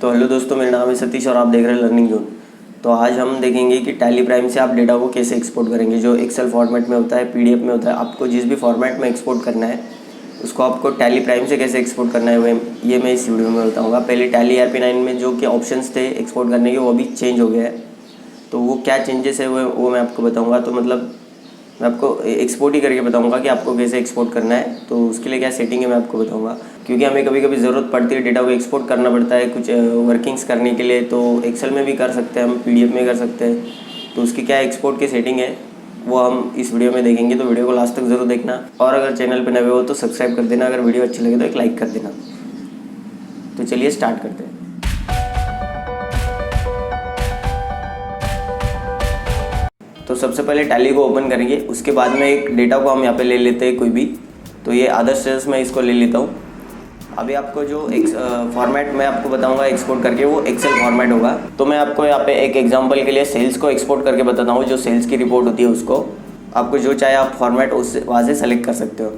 तो हेलो दोस्तों, मेरा नाम है सतीश और आप देख रहे हैं लर्निंग जोन। तो आज हम देखेंगे कि टैली प्राइम से आप डेटा को कैसे एक्सपोर्ट करेंगे। जो एक्सेल फॉर्मेट में होता है, पीडीएफ में होता है, आपको जिस भी फॉर्मेट में एक्सपोर्ट करना है उसको आपको टैली प्राइम से कैसे एक्सपोर्ट करना है ये मैं इस वीडियो में बताऊँगा। पहले टैली ERP9 में जो कि ऑप्शंस थे एक्सपोर्ट करने के वो अभी चेंज हो गया है, तो वो क्या चेंजेस है वो मैं आपको बताऊँगा। तो मतलब मैं आपको एक्सपोर्ट ही करके बताऊंगा कि आपको कैसे एक्सपोर्ट करना है। तो उसके लिए क्या सेटिंग है मैं आपको बताऊंगा, क्योंकि हमें कभी कभी ज़रूरत पड़ती है, डेटा को एक्सपोर्ट करना पड़ता है कुछ वर्किंग्स करने के लिए। तो एक्सेल में भी कर सकते हैं, हम पीडीएफ में कर सकते हैं। तो उसकी क्या एक्सपोर्ट की सेटिंग है वो हम इस वीडियो में देखेंगे, तो वीडियो को लास्ट तक ज़रूर देखना। और अगर चैनल पर नए हो तो सब्सक्राइब कर देना, अगर वीडियो अच्छी लगे तो एक लाइक कर देना। तो चलिए स्टार्ट करते हैं। तो सबसे पहले टैली को ओपन करेंगे, उसके बाद में एक डेटा को हम यहाँ पे ले लेते हैं कोई भी। तो ये अदर सेल्स में इसको ले लेता हूँ। अभी आपको जो फॉर्मेट मैं आपको बताऊंगा एक्सपोर्ट करके, वो एक्सेल फॉर्मेट होगा। तो मैं आपको यहाँ पे एक एग्जांपल के लिए सेल्स को एक्सपोर्ट करके बताता हूँ। जो सेल्स की रिपोर्ट होती है उसको आपको जो चाहे आप फॉर्मेट उससे वहाँ से सेलेक्ट कर सकते हो।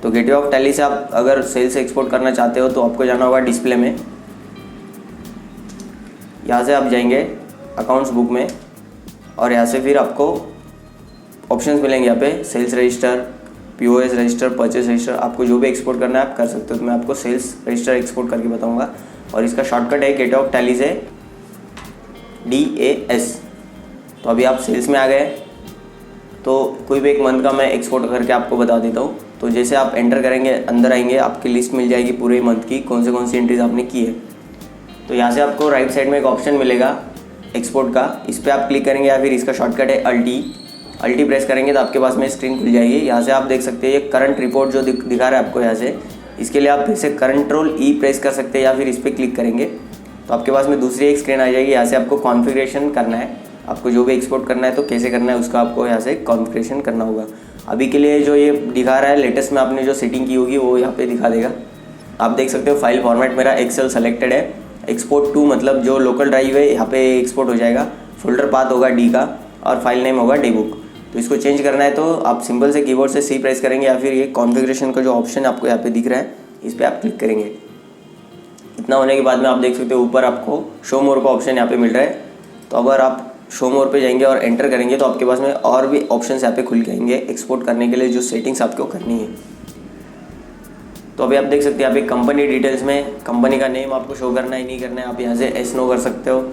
तो गेटवे ऑफ टैली से आप अगर सेल्स एक्सपोर्ट करना चाहते हो तो आपको जाना होगा डिस्प्ले में। यहाँ से आप जाएंगे अकाउंट्स बुक में, और यहाँ से फिर आपको ऑप्शंस मिलेंगे। यहाँ पे sales register, POS register, purchase register, आपको जो भी एक्सपोर्ट करना है आप कर सकते हो। तो मैं आपको सेल्स रजिस्टर एक्सपोर्ट करके बताऊंगा, और इसका शॉर्टकट है गेटवे ऑफ टैली से DAS। तो अभी आप सेल्स में आ गए, तो कोई भी एक मंथ का मैं एक्सपोर्ट करके आपको बता देता हूँ। तो जैसे आप एंटर करेंगे, अंदर आएंगे, आपकी लिस्ट मिल जाएगी पूरे मंथ की, कौन सी एंट्रीज आपने की है। तो यहाँ से आपको राइट साइड में एक ऑप्शन मिलेगा एक्सपोर्ट का, इस पर आप क्लिक करेंगे, या फिर इसका शॉर्टकट है अल्टी प्रेस करेंगे तो आपके पास में स्क्रीन खुल जाएगी। यहाँ से आप देख सकते हैं ये करंट रिपोर्ट जो दिखा रहा है आपको यहाँ से, इसके लिए आप फिर से Ctrl+E प्रेस कर सकते हैं, या फिर इस पर क्लिक करेंगे तो आपके पास में दूसरी एक स्क्रीन आ जाएगी। यहाँ से आपको कॉन्फ़िगरेशन करना है, आपको जो भी एक्सपोर्ट करना है तो कैसे करना है उसका आपको यहाँ से कॉन्फ़िगरेशन करना होगा। अभी के लिए जो ये दिखा रहा है लेटेस्ट में आपने जो सेटिंग की होगी वो यहाँ पर दिखा देगा। आप देख सकते हो फाइल फॉर्मेट मेरा एक्सेल सेलेक्टेड है। एक्सपोर्ट टू मतलब जो लोकल ड्राइव है यहाँ पे एक्सपोर्ट हो जाएगा। फोल्डर पाथ होगा D का, और फाइल नेम होगा dbook। तो इसको चेंज करना है तो आप सिंपल से कीबोर्ड से C प्रेस करेंगे, या फिर ये कॉन्फ़िगरेशन का जो ऑप्शन आपको यहाँ पे दिख रहा है इस पर आप क्लिक करेंगे। इतना होने के बाद में आप देख सकते हो ऊपर आपको शो मोर का ऑप्शन यहाँ पे मिल रहा है। तो अगर आप शो मोर पे जाएंगे और एंटर करेंगे तो आपके पास में और भी ऑप्शन यहाँ पे खुल जाएंगे एक्सपोर्ट करने के लिए, जो सेटिंग्स आपको करनी है। तो अभी आप देख सकते हैं यहाँ पे कंपनी डिटेल्स में कंपनी का नेम आपको शो करना है नहीं करना है, आप यहाँ से एस नो कर सकते हो।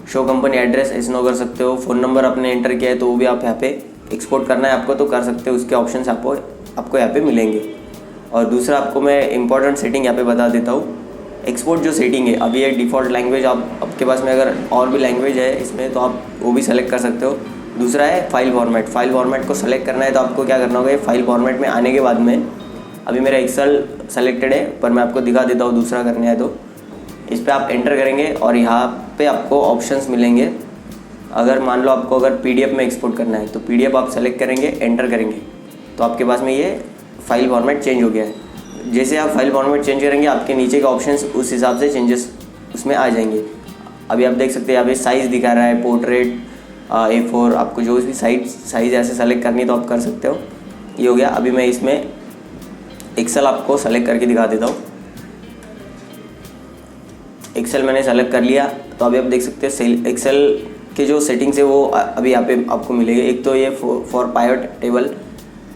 Show company address as no कर सकते हो। फ़ोन नंबर आपने एंटर किया है तो वो भी आप यहाँ पे एक्सपोर्ट करना है आपको तो कर सकते हो, उसके ऑप्शंस आपको यहाँ पे मिलेंगे। और दूसरा आपको मैं इंपॉर्टेंट सेटिंग यहाँ पे बता देता हूँ। एक्सपोर्ट जो सेटिंग है अभी ये डिफ़ॉल्ट लैंग्वेज, आपके पास में अगर और भी लैंग्वेज है इसमें तो आप वो भी सेलेक्ट कर सकते हो। दूसरा है फाइल फॉर्मेट को सेलेक्ट करना है तो आपको क्या करना होगा, फाइल फॉर्मेट में आने के बाद में अभी मेरा एक्सेल सेलेक्टेड है पर मैं आपको दिखा देता हूँ दूसरा करना है। तो इस पर आप एंटर करेंगे और यहाँ पे आपको ऑप्शंस मिलेंगे। अगर मान लो आपको अगर PDF में एक्सपोर्ट करना है तो PDF आप सेलेक्ट करेंगे, एंटर करेंगे तो आपके पास में ये फाइल फॉर्मेट चेंज हो गया है। जैसे आप फाइल फॉर्मेट चेंज करेंगे आपके नीचे के ऑप्शंस उस हिसाब से चेंजेस उसमें आ जाएंगे। अभी आप देख सकते हैं यहाँ पे साइज़ दिखा रहा है, पोर्ट्रेट A4, आपको जो भी साइज़ ऐसे सेलेक्ट करनी है तो आप कर सकते हो। ये हो गया। अभी मैं इसमें एक्सेल आपको सेलेक्ट करके दिखा देता हूँ। एक्सेल मैंने सेलेक्ट कर लिया, तो अभी आप देख सकते हैं एक्सेल के जो सेटिंग्स है वो अभी यहाँ पे आपको मिलेगी। एक तो ये फॉर पायट टेबल,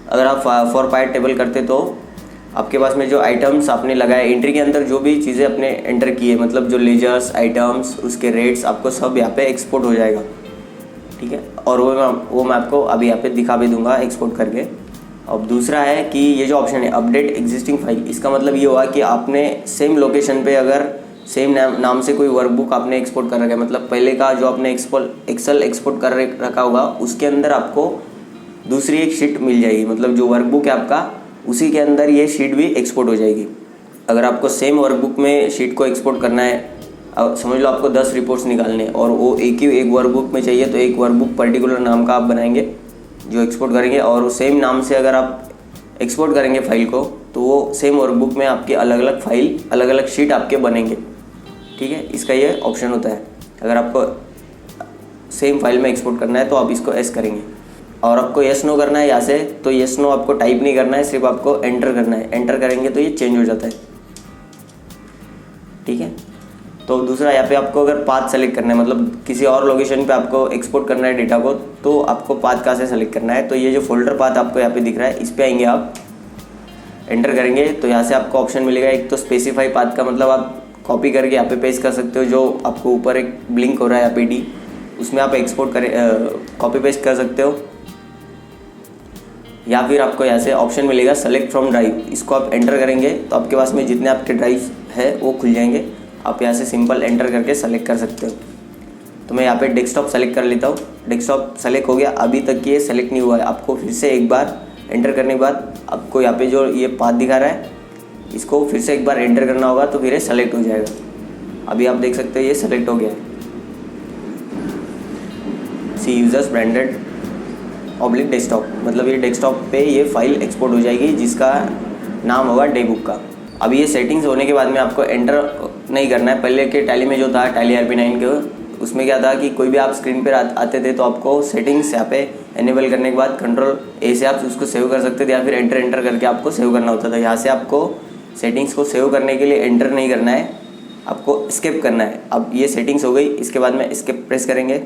अगर आप फॉर पायट टेबल करते तो आपके पास में जो आइटम्स आपने लगाए एंट्री के अंदर, जो भी चीज़ें आपने एंटर की है, मतलब जो लेजर्स आइटम्स उसके रेट्स आपको सब यहाँ पे एक्सपोर्ट हो जाएगा। ठीक है, और वो मैं आपको अभी यहाँ पे दिखा भी दूंगा एक्सपोर्ट करके। अब दूसरा है कि ये जो ऑप्शन है अपडेट एग्जिस्टिंग फाइल, इसका मतलब ये हुआ कि आपने सेम लोकेशन पे अगर सेम नाम से कोई वर्कबुक आपने एक्सपोर्ट कर रखा है, मतलब पहले का जो आपने एक्सेल एक्सपोर्ट कर रखा होगा उसके अंदर आपको दूसरी एक शीट मिल जाएगी, मतलब जो वर्कबुक है आपका उसी के अंदर ये शीट भी एक्सपोर्ट हो जाएगी। अगर आपको सेम वर्कबुक में शीट को एक्सपोर्ट करना है, समझ लो आपको 10 रिपोर्ट्स निकालने और वो एक वर्कबुक में चाहिए, तो एक वर्कबुक पर्टिकुलर नाम का आप बनाएंगे जो एक्सपोर्ट करेंगे, और सेम नाम से अगर आप एक्सपोर्ट करेंगे फाइल को तो वो सेम वर्कबुक में आपके अलग अलग फाइल अलग अलग शीट आपके बनेंगे। ठीक है, इसका ये ऑप्शन होता है। अगर आपको सेम फाइल में एक्सपोर्ट करना है तो आप इसको एस करेंगे, और आपको येस नो करना है यहाँ से, तो येस नो आपको टाइप नहीं करना है, सिर्फ आपको एंटर करना है। एंटर करेंगे तो ये चेंज हो जाता है। ठीक है। तो दूसरा यहाँ पे आपको अगर पाथ सेलेक्ट करना है, मतलब किसी और लोकेशन पे आपको एक्सपोर्ट करना है डेटा को, तो आपको पाथ कहाँ से सेलेक्ट करना है। तो ये जो फोल्डर पाथ आपको यहाँ पे दिख रहा है, इस पे आएंगे आप, एंटर करेंगे तो यहाँ से आपको ऑप्शन मिलेगा एक तो स्पेसिफाई पाथ का, मतलब आप कॉपी करके यहाँ पे पेस्ट कर सकते हो, जो आपको ऊपर एक ब्लिंक हो रहा है यहाँ पे डी, उसमें आप एक्सपोर्ट करें कॉपी पेस्ट कर सकते हो। या फिर आपको यहाँ से ऑप्शन मिलेगा सेलेक्ट फ्रॉम ड्राइव, इसको आप एंटर करेंगे तो आपके पास में जितने आपके ड्राइव है वो खुल जाएंगे। आप यहाँ से सिंपल एंटर करके सेलेक्ट कर सकते हो। तो मैं यहाँ पे डेस्कटॉप सेलेक्ट कर लेता हूँ। डेस्कटॉप सेलेक्ट हो गया, अभी तक ये सेलेक्ट नहीं हुआ है। आपको फिर से एक बार एंटर करने के बाद आपको यहाँ पे जो ये पाथ दिखा रहा है, इसको फिर से एक बार एंटर करना होगा तो फिर ये सेलेक्ट हो जाएगा। अभी आप देख सकते हो ये सेलेक्ट हो गया है। C users branded oblique desktop, मतलब ये डेस्कटॉप पे ये फाइल एक्सपोर्ट हो जाएगी जिसका नाम होगा डे बुक का। अब ये सेटिंग्स होने के बाद में आपको एंटर नहीं करना है। पहले के टैली में जो था टैली RP9 के, उसमें क्या था कि कोई भी आप स्क्रीन पर आते थे तो आपको सेटिंग्स यहाँ पे एनेबल करने के बाद कंट्रोल ए से आप उसको सेव कर सकते थे, या फिर एंटर करके आपको सेव करना होता था। यहाँ से आपको सेटिंग्स को सेव करने के लिए एंटर नहीं करना है, आपको स्किप करना है। अब ये सेटिंग्स हो गई, इसके बाद में स्किप प्रेस करेंगे,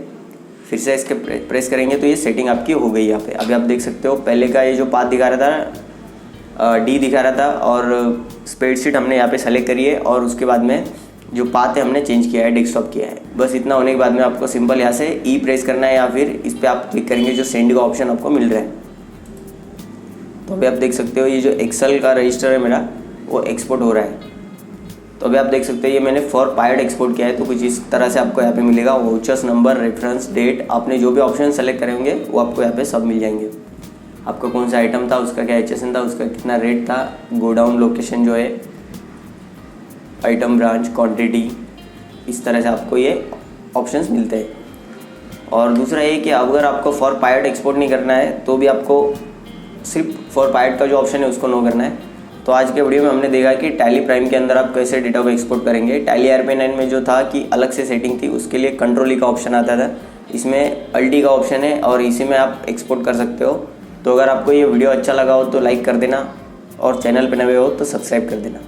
फिर से स्किप प्रेस करेंगे तो ये सेटिंग आपकी हो गई यहाँ पे। अभी आप देख सकते हो पहले का ये जो पाथ दिखा रहा था डी दिखा रहा था, और स्प्रेडशीट हमने यहाँ पे सेलेक्ट करी है, और उसके बाद में जो पाथ है हमने चेंज किया है, डेस्कटॉप किया है। बस इतना होने के बाद में आपको सिंपल यहाँ से ई प्रेस करना है, या फिर इस पर आप क्लिक करेंगे जो सेंड का ऑप्शन आपको मिल रहा है। तो अभी आप देख सकते हो ये जो एक्सेल का रजिस्टर है मेरा वो एक्सपोर्ट हो रहा है। तो अभी आप देख सकते हो ये मैंने फॉर पायर्ड एक्सपोर्ट किया है। तो कुछ इस तरह से आपको यहाँ पे मिलेगा वाउचर्स नंबर, रेफरेंस, डेट, आपने जो भी ऑप्शन सेलेक्ट करे होंगे वो आपको यहाँ पे सब मिल जाएंगे। आपका कौन सा आइटम था, उसका क्या HSN था, उसका कितना रेट था, गोडाउन लोकेशन जो है, आइटम ब्रांच, क्वांटिटी, इस तरह से आपको ये ऑप्शंस मिलते हैं। और दूसरा ये कि अगर आपको फॉर पायर्ड एक्सपोर्ट नहीं करना है तो भी आपको सिर्फ फॉर पायर्ड का जो ऑप्शन है उसको नो करना है। तो आज के वीडियो में हमने देखा कि टैली प्राइम के अंदर आप कैसे डेटा को एक्सपोर्ट करेंगे। टैली RP9 में जो था कि अलग से सेटिंग थी, उसके लिए कंट्रोल ई का ऑप्शन आता था, इसमें अल्टी का ऑप्शन है और इसी में आप एक्सपोर्ट कर सकते हो। तो अगर आपको ये वीडियो अच्छा लगा हो तो लाइक कर देना, और चैनल पर नए हो तो सब्सक्राइब कर देना।